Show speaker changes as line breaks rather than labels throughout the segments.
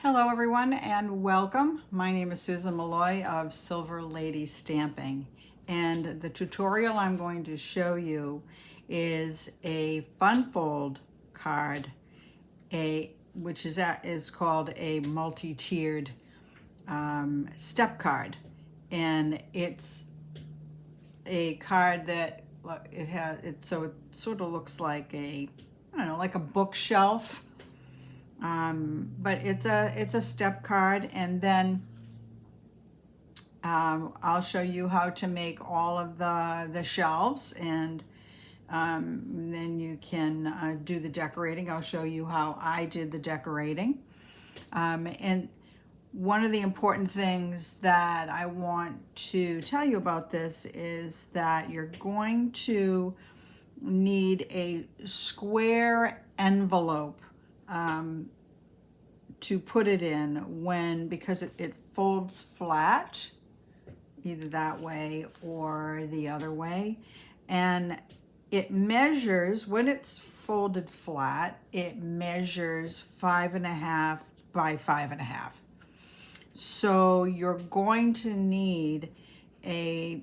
Hello everyone and welcome. My name is Susan Malloy of Silver Lady Stamping, and the tutorial I'm going to show you is a fun fold card, which is called a multi-tiered step card, and it's a card that it sort of looks like like a bookshelf. But it's a step card, and then I'll show you how to make all of the shelves, and then you can do the decorating. I'll show you how I did the decorating. And one of the important things that I want to tell you about this is that you're going to need a square envelope to put it in because it folds flat, either that way or the other way. And it measures, when it's folded flat, it measures 5.5 by 5.5. So you're going to need a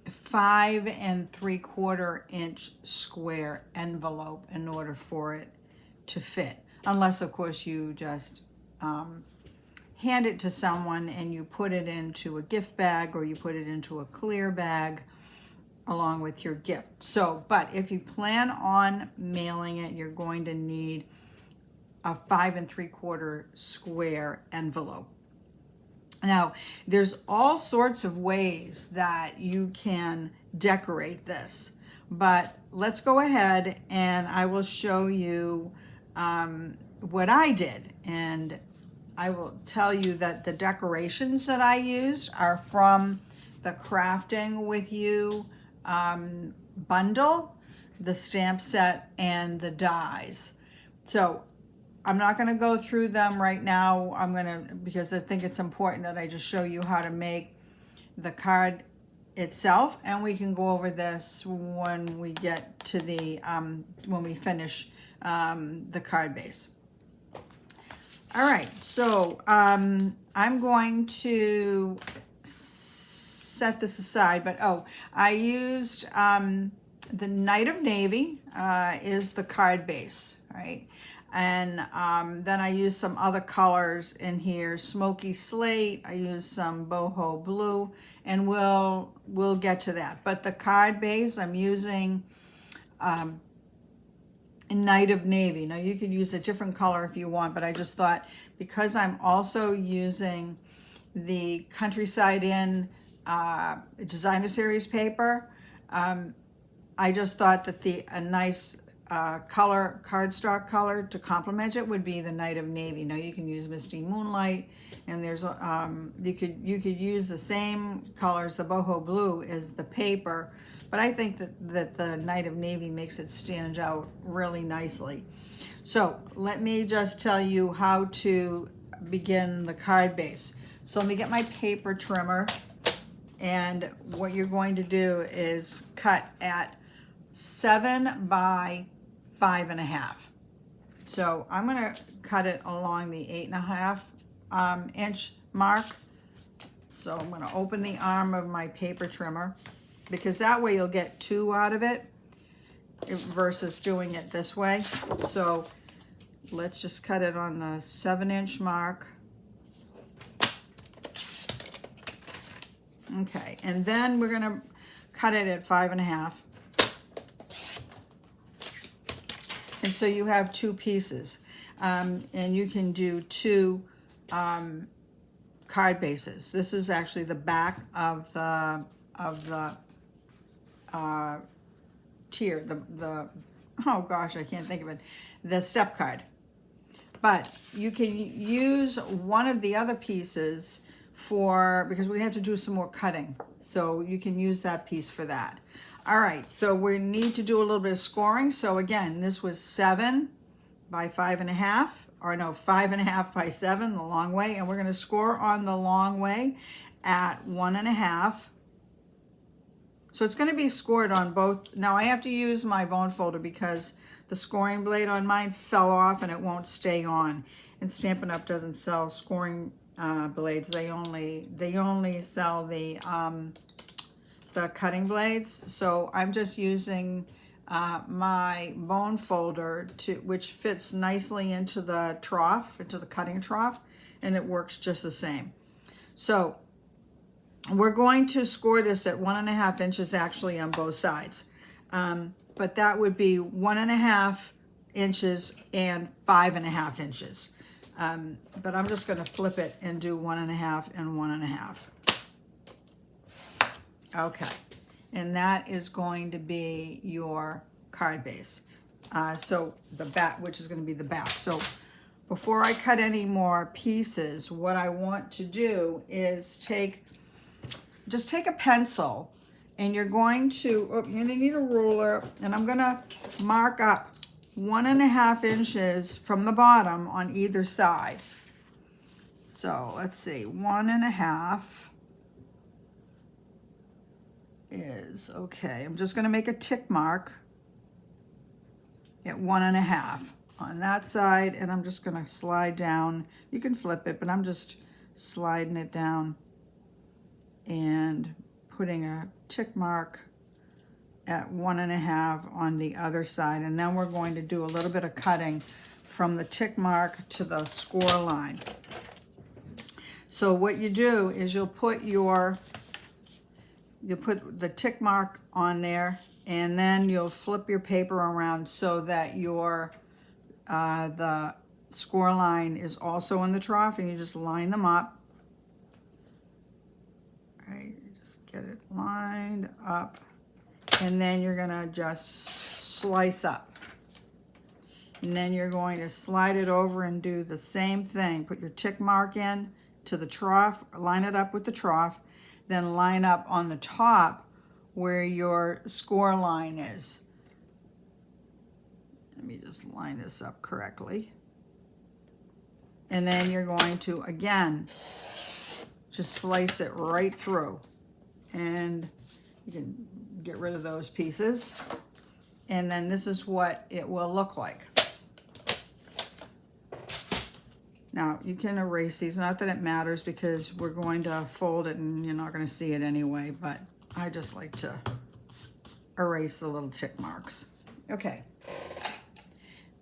5 3/4 inch square envelope in order for it to fit. Unless, of course, you just hand it to someone and you put it into a gift bag, or you put it into a clear bag along with your gift. So, but if you plan on mailing it, you're going to need a 5 3/4 square envelope. Now, there's all sorts of ways that you can decorate this, but let's go ahead and I will show you what I did. And I will tell you that the decorations that I used are from the Crafting With You bundle, the stamp set, and the dies. So I'm not going to go through them right now. Because I think it's important that I just show you how to make the card itself, and we can go over this when we get to when we finish the card base. All right, so I'm going to set this aside, but I used the Night of Navy is the card base, right? And then I used some other colors in here, Smoky Slate. I used some Boho Blue, and we'll get to that. But the card base, I'm using Night of Navy. Now you could use a different color if you want, but I just thought, because I'm also using the Countryside Inn designer series paper, I just thought that a nice cardstock color to complement it would be the Night of Navy. Now you can use Misty Moonlight, and there's you could use the same colors. The Boho Blue is the paper, but I think that the Night of Navy makes it stand out really nicely. So let me just tell you how to begin the card base. So let me get my paper trimmer, and what you're going to do is cut at 7 by 5.5. So I'm going to cut it along the 8.5 inch mark. So I'm going to open the arm of my paper trimmer, because that way you'll get 2 out of it versus doing it this way. So let's just cut it on the 7-inch mark. Okay, and then we're going to cut it at 5.5. And so you have 2 pieces, and you can do 2 card bases. This is actually the back of the tier, oh gosh, I can't think of it, the step card. But you can use one of the other pieces because we have to do some more cutting. So you can use that piece for that. All right, so we need to do a little bit of scoring. So again, this was 7 by 5.5, or no, 5.5 by 7, the long way. And we're going to score on the long way at 1.5. So it's going to be scored on both. Now I have to use my bone folder because the scoring blade on mine fell off and it won't stay on. And Stampin' Up! Doesn't sell scoring blades. They only sell the cutting blades. So I'm just using my bone folder which fits nicely into the trough, into the cutting trough, and it works just the same. So we're going to score this at 1.5 inches actually on both sides. But that would be 1.5 inches and 5.5 inches. But I'm just going to flip it and do 1.5 and 1.5. Okay, and that is going to be your card base. So the back, which is going to be the back. So before I cut any more pieces, what I want to do is just take a pencil, and you're going to, you're going to need a ruler, and I'm going to mark up 1.5 inches from the bottom on either side. So let's see, 1.5 is, okay, I'm just going to make a tick mark at 1.5 on that side, and I'm just going to slide down. You can flip it, but I'm just sliding it down and putting a tick mark at 1.5 on the other side. And then we're going to do a little bit of cutting from the tick mark to the score line. So what you do is you'll put the tick mark on there, and then you'll flip your paper around so that your the score line is also in the trough, and you just line them up. All right, you just get it lined up, and then you're gonna just slice up. And then you're going to slide it over and do the same thing. Put your tick mark in to the trough, line it up with the trough, then line up on the top where your score line is. Let me just line this up correctly. And then you're going to, again, just slice it right through. And you can get rid of those pieces. And then this is what it will look like. Now, you can erase these, not that it matters because we're going to fold it and you're not going to see it anyway, but I just like to erase the little tick marks. Okay.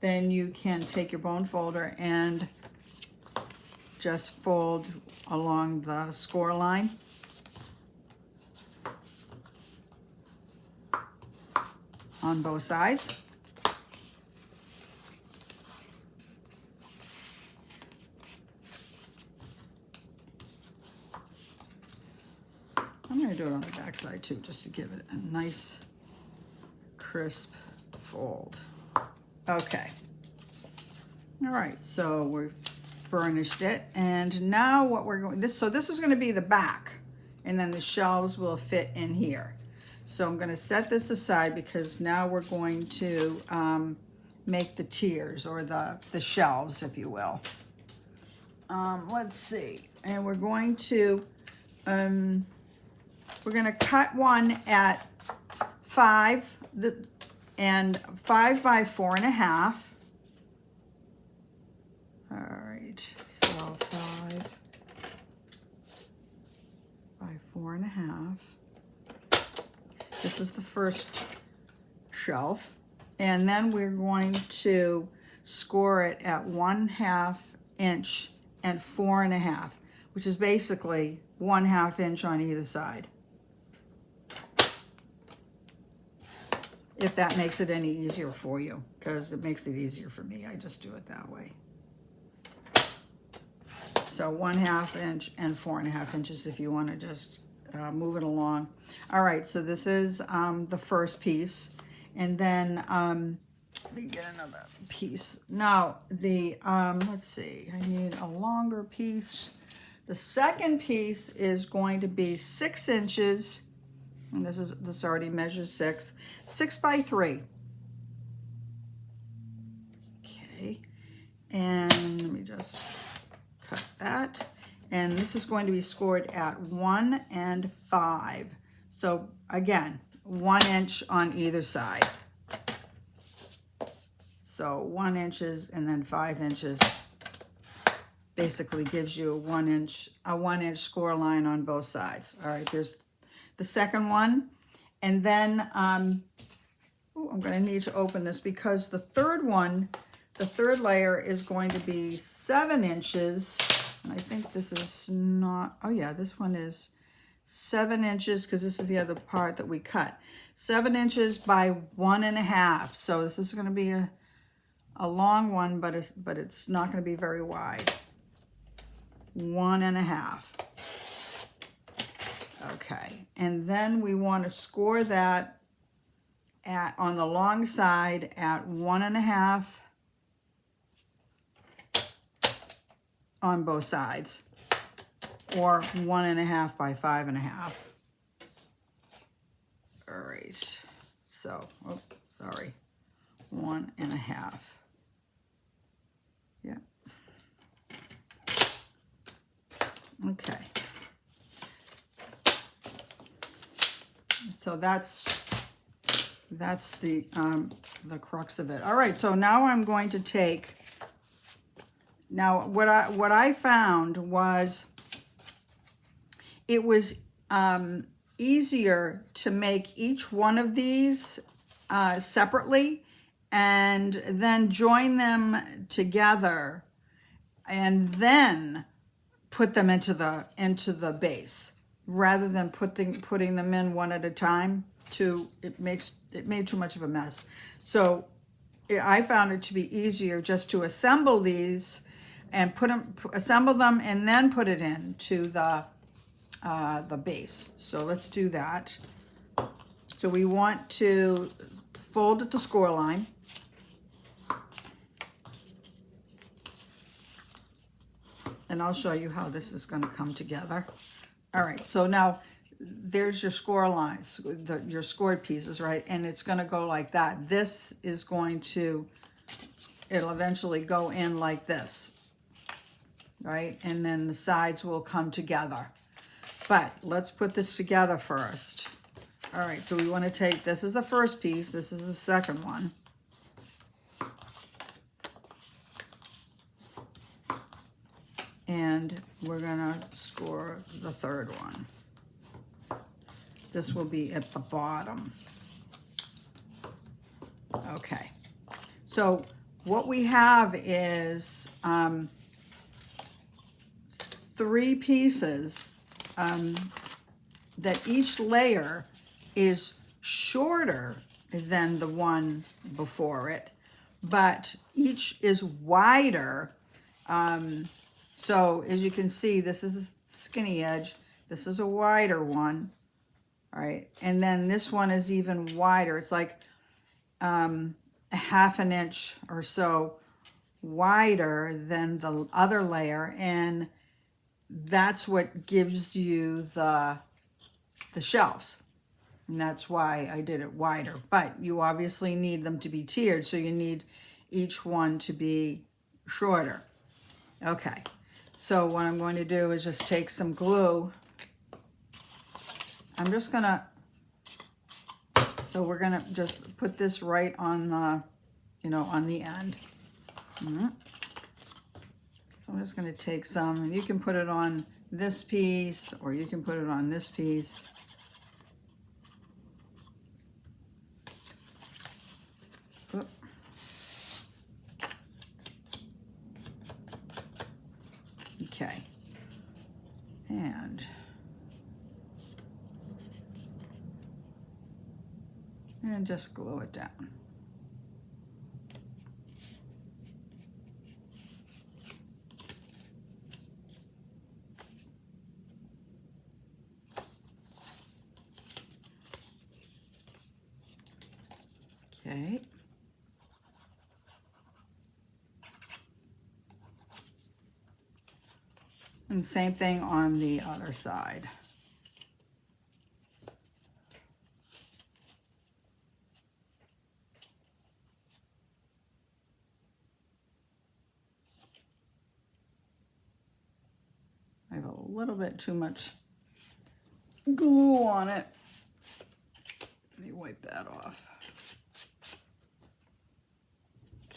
Then you can take your bone folder and just fold along the score line. On both sides. I'm going to do it on the back side too, just to give it a nice crisp fold. Okay. All right, so we've burnished it, and now what we're going, this is going to be the back, and then the shelves will fit in here. So I'm going to set this aside because now we're going to make the tiers, or the shelves, if you will. Let's see, and we're going to cut one at 5 and 5 by 4.5. All right, so 5 by 4.5. This is the first shelf, and then we're going to score it at 1/2 inch and 4.5, which is basically 1/2 inch on either side. If that makes it any easier for you, because it makes it easier for me. I just do it that way. So 1/2 inch and 4.5 inches if you want to just move it along. All right, so this is the first piece. And then let me get another piece. Now, let's see, I need a longer piece. The second piece is going to be 6 inches, and this already measures 6 by 3. Okay, and let me just cut that. And this is going to be scored at 1 and 5. So again, 1 inch on either side. So 1 inch and then 5 inches basically gives you a 1 inch score line on both sides. All right, there's the second one. And then I'm going to need to open this because the third one, the third layer is going to be 7 inches. And I think this is not, oh yeah, this one is 7 inches because this is the other part that we cut. 7 inches by 1.5. So this is going to be a long one, but it's not going to be very wide. 1.5. Okay, and then we want to score that on the long side at 1.5 on both sides, or 1.5 by 5.5. All right, so, oh, sorry, 1.5. Yeah. Okay. So that's the crux of it. All right, so now I'm going to take, now what I found was it was easier to make each one of these separately and then join them together and then put them into the base rather than putting them in one at a time. It made too much of a mess. So I found it to be easier just to assemble these and assemble them and then put it into the base. So let's do that. So we want to fold at the score line. And I'll show you how this is going to come together. All right, so now there's your score lines, your scored pieces, right? And it's going to go like that. This is going to, it'll eventually go in like this, right? And then the sides will come together. But let's put this together first. All right, so we want to take, this is the first piece, this is the second one. And we're gonna score the third one. This will be at the bottom. Okay, so what we have is 3 pieces that each layer is shorter than the one before it, but each is wider. So as you can see, this is a skinny edge. This is a wider one, all right? And then this one is even wider. It's like a 1/2 inch or so wider than the other layer. And that's what gives you the shelves. And that's why I did it wider. But you obviously need them to be tiered, so you need each one to be shorter. Okay. So what I'm going to do is just take some glue. I'm just gonna, so we're gonna just put this right on the, on the end. So I'm just gonna take some, and you can put it on this piece, or you can put it on this piece. Oop. Okay, and just glue it down. Okay. And same thing on the other side. I have a little bit too much glue on it. Let me wipe that off.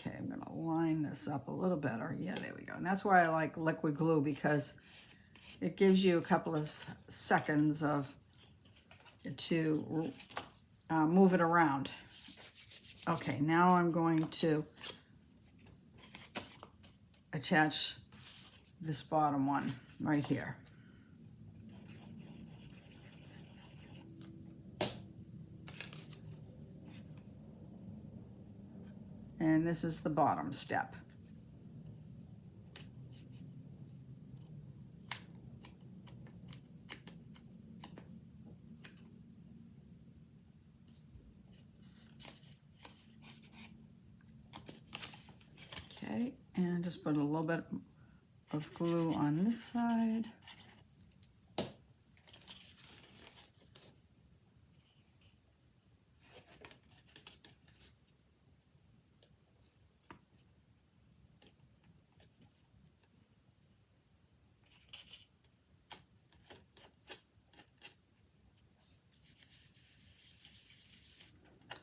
Okay, I'm going to line this up a little better. Yeah, there we go. And that's why I like liquid glue, because it gives you a couple of seconds to move it around. Okay, now I'm going to attach this bottom one right here. And this is the bottom step. Okay, and just put a little bit of glue on this side.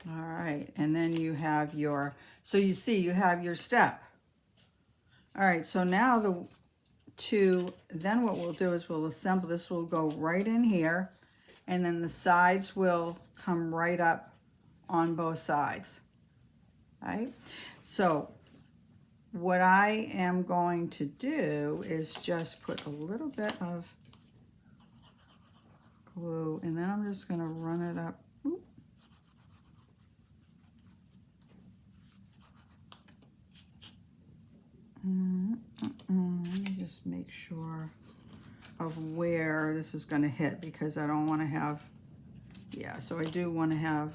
All right, and then you have your, so you see you have your step. All right, so now then what we'll do is we'll assemble, this will go right in here, and then the sides will come right up on both sides. All right, so what I am going to do is just put a little bit of glue, and then I'm just going to run it up. Oop. Let me just make sure of where this is going to hit, because I don't want to have, yeah, so I do want to have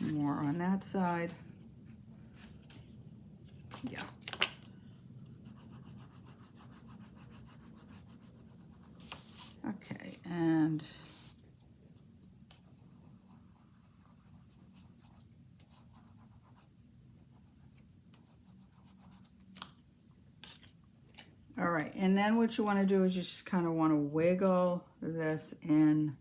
more on that side. Yeah. Okay, and all right, and then what you want to do is you just kind of want to wiggle this in,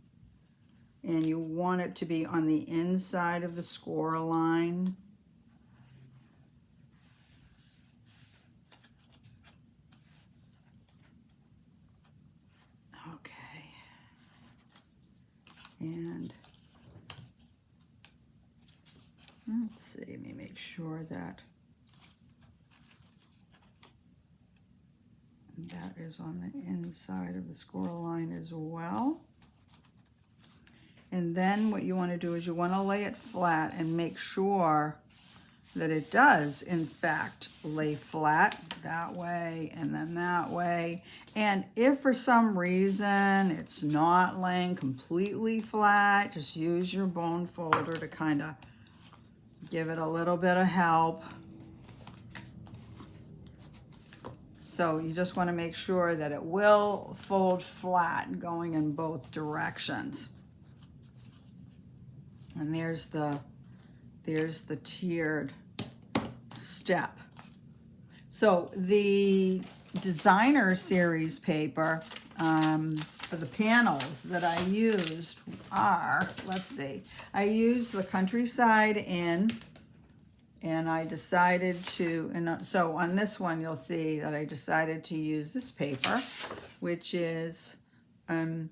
and you want it to be on the inside of the score line. Okay. And let's see, let me make sure that that is on the inside of the score line as well. And then what you want to do is you want to lay it flat and make sure that it does, in fact, lay flat that way and then that way. And if for some reason it's not laying completely flat, just use your bone folder to kind of give it a little bit of help. So you just want to make sure that it will fold flat going in both directions. And there's the tiered step. So the designer series paper for the panels that I used are, let's see, I used the Countryside Inn, and I decided to, and so on this one you'll see that I decided to use this paper, which is, I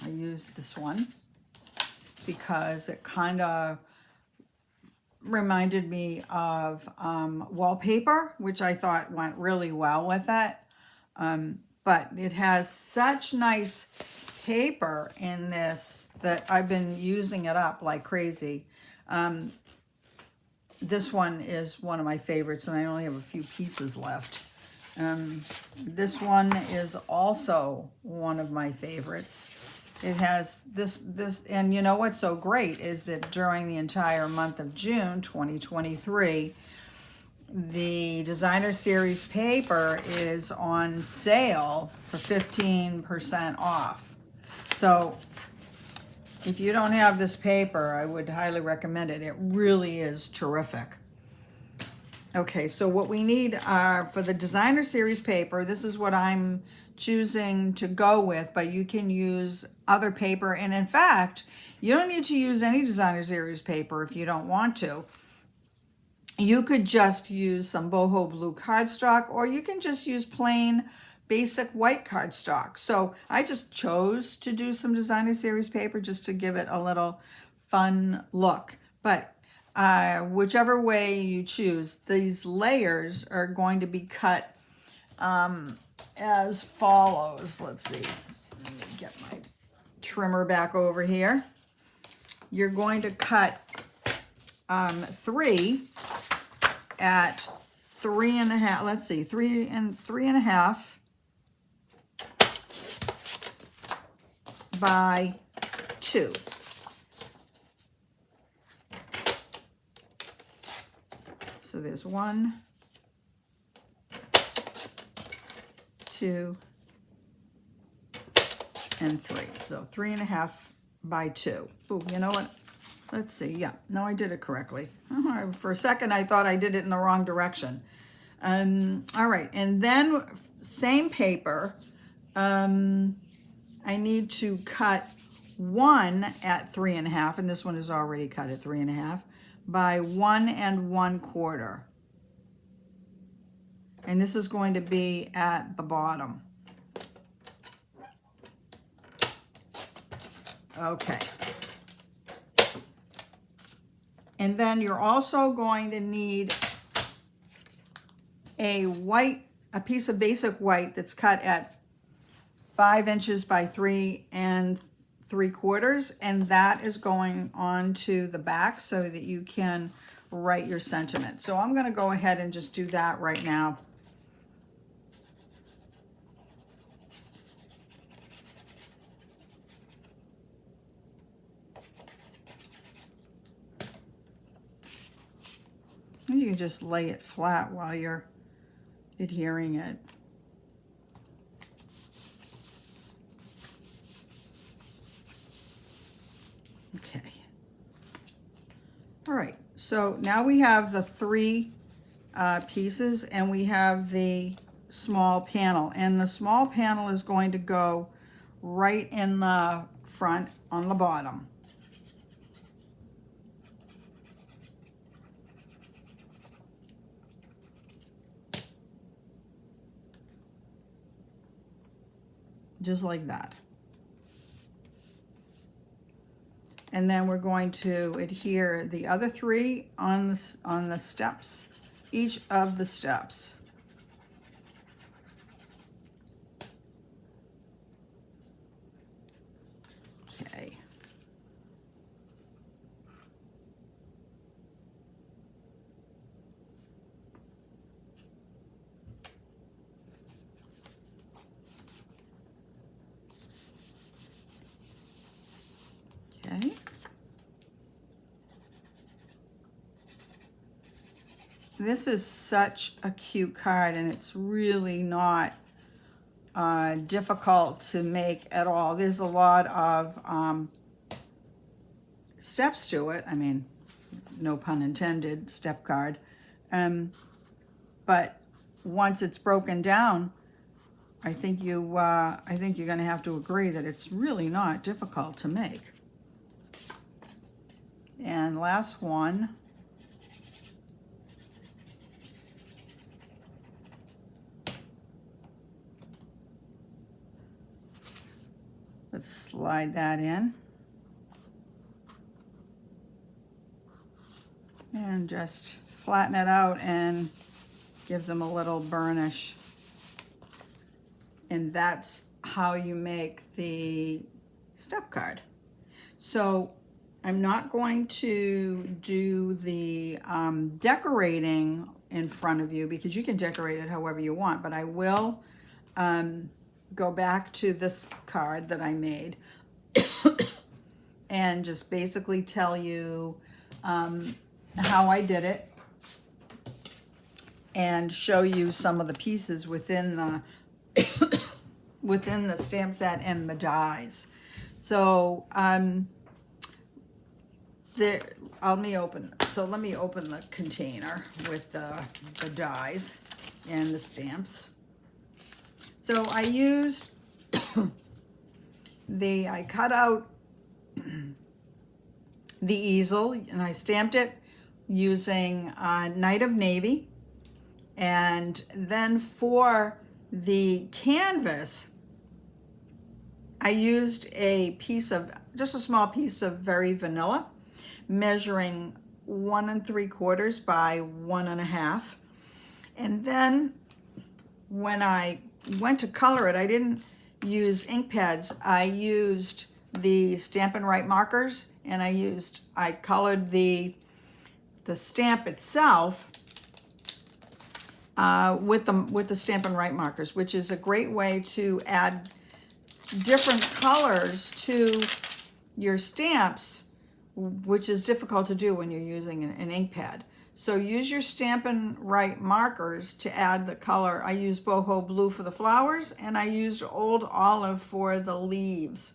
used this one because it kind of reminded me of wallpaper, which I thought went really well with it. But it has such nice paper in this that I've been using it up like crazy. This one is one of my favorites, and I only have a few pieces left. This one is also one of my favorites. It has this, and you know what's so great is that during the entire month of June 2023, the designer series paper is on sale for 15% off. So if you don't have this paper, I would highly recommend it. It really is terrific. Okay, so what we need for the designer series paper, this is what I'm choosing to go with, but you can use other paper. And in fact, you don't need to use any designer series paper if you don't want to. You could just use some boho blue cardstock, or you can just use plain basic white cardstock. So I just chose to do some designer series paper just to give it a little fun look. But whichever way you choose, these layers are going to be cut as follows. Let's see, let me get my trimmer back over here. You're going to cut 3 at 3.5, let's see, 3.5 by 2. So there's 1, 2, and 3. So 3.5 by 2. Oh, you know what? Let's see. Yeah, no, I did it correctly. For a second, I thought I did it in the wrong direction. All right, and then same paper. I need to cut 1 at 3.5, and this one is already cut at 3.5 by 1 1/4. And this is going to be at the bottom. Okay. And then you're also going to need a piece of basic white that's cut at 5 inches by 3 3/4, and that is going onto the back so that you can write your sentiment. So I'm going to go ahead and just do that right now. And you can just lay it flat while you're adhering it. Okay. All right, so now we have the 3 pieces, and we have the small panel. And the small panel is going to go right in the front on the bottom. Just like that. And then we're going to adhere the other 3 on the steps, each of the steps. Okay. Okay. This is such a cute card, and it's really not difficult to make at all. There's a lot of steps to it. I mean, no pun intended, step card. But once it's broken down, I think you're going to have to agree that it's really not difficult to make. And last one. Let's slide that in. And just flatten it out and give them a little burnish. And that's how you make the step card. So I'm not going to do the decorating in front of you, because you can decorate it however you want, but I will go back to this card that I made and just basically tell you how I did it and show you some of the pieces within the within the stamp set and the dies. So let me open the container with the dies and the stamps. So I used I cut out the easel and I stamped it using Night of Navy. And then for the canvas, I used just a small piece of Very Vanilla, measuring 1 3/4 by 1 1/2. And then when I went to color it, I didn't use ink pads. I used the Stampin' Write markers, and I colored the stamp itself with the Stampin' Write markers, which is a great way to add different colors to your stamps, which is difficult to do when you're using an ink pad. So use your Stampin' Write markers to add the color. I used Boho Blue for the flowers, and I used Old Olive for the leaves.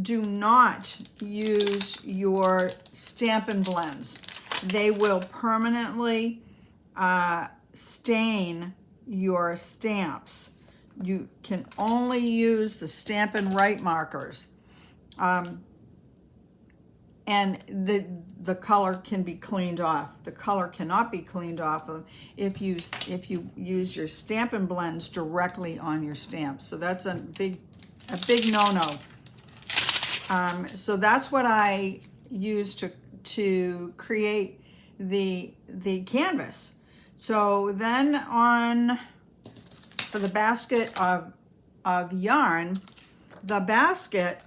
Do not use your Stampin' Blends. They will permanently stain your stamps. You can only use the Stampin' Write markers. And the color can be cleaned off. The color cannot be cleaned off of if you use your Stampin' Blends directly on your stamps. So that's a big no-no. So that's what I used to create the canvas. So then for the basket of yarn, the basket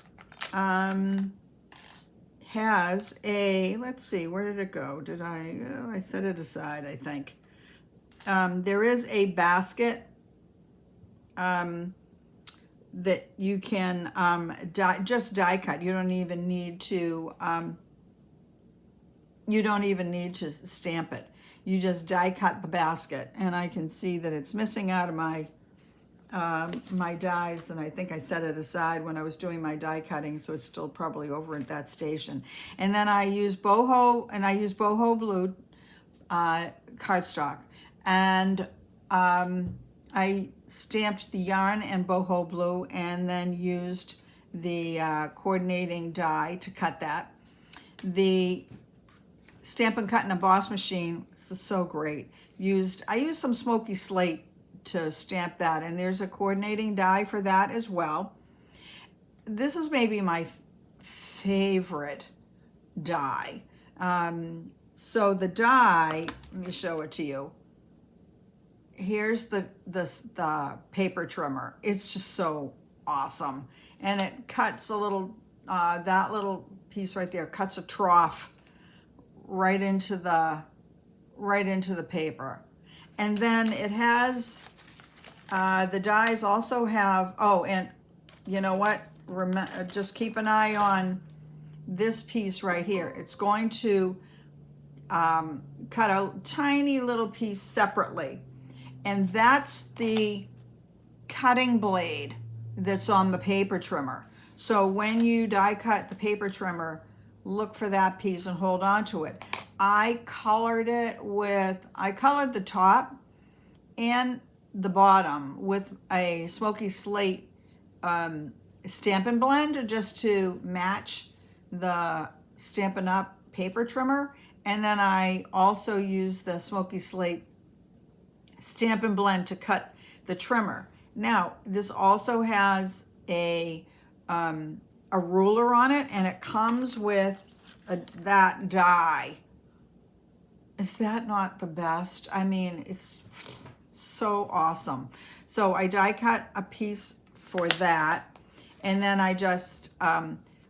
has let's see, where did it go? I set it aside, I think. There is a basket that you can just die cut. You don't even need to stamp it. You just die cut the basket, and I can see that it's missing out of my dies, and I think I set it aside when I was doing my die cutting, so it's still probably over at that station. And then I use Boho Blue cardstock, and I stamped the yarn and Boho Blue, and then used the coordinating die to cut that. The Stampin' Cut and Emboss machine, this is so great. I used some Smoky Slate to stamp that, and there's a coordinating die for that as well. This is maybe my favorite die. So the die, let me show it to you. Here's the paper trimmer. It's just so awesome, and it cuts a little. That little piece right there cuts a trough right into the paper, and then it has the dies also have. Oh, and you know what? Just keep an eye on this piece right here. It's going to cut a tiny little piece separately. And that's the cutting blade that's on the paper trimmer. So when you die cut the paper trimmer, look for that piece and hold on to it. I colored the top and the bottom with a Smoky Slate Stampin' Blend, just to match the Stampin' Up paper trimmer. And then I also used the Smoky Slate Stampin' Blend to cut the trimmer. Now, this also has a ruler on it, and it comes with that die. Is that not the best? I mean, it's so awesome. So I die cut a piece for that, and then I just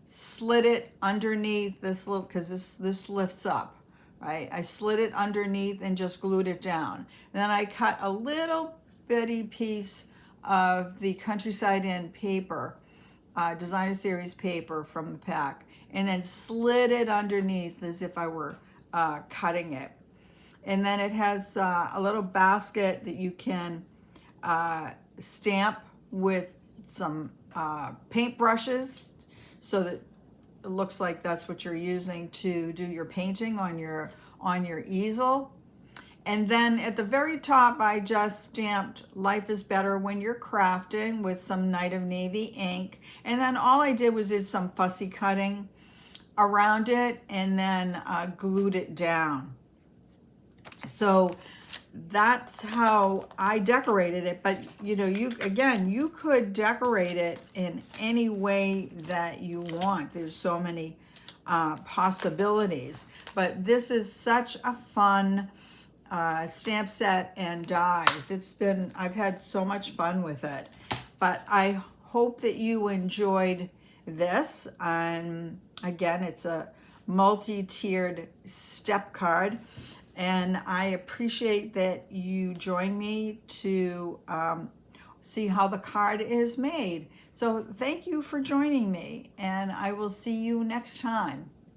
slid it underneath this little, because this lifts up. Right? I slid it underneath and just glued it down. Then I cut a little bitty piece of the Countryside Inn paper, Designer Series paper from the pack, and then slid it underneath as if I were cutting it. And then it has a little basket that you can stamp with some paint brushes, so that it looks like that's what you're using to do your painting on your easel. And then at the very top, I just stamped Life is Better When You're Crafting with some Night of Navy ink. And then all I did was did some fussy cutting around it and then glued it down. So that's how I decorated it. But you know, you could decorate it in any way that you want. There's so many possibilities. But this is such a fun stamp set and dies. I've had so much fun with it. But I hope that you enjoyed this. Again, it's a multi-tiered step card. And I appreciate that you join me to see how the card is made. So thank you for joining me, and I will see you next time.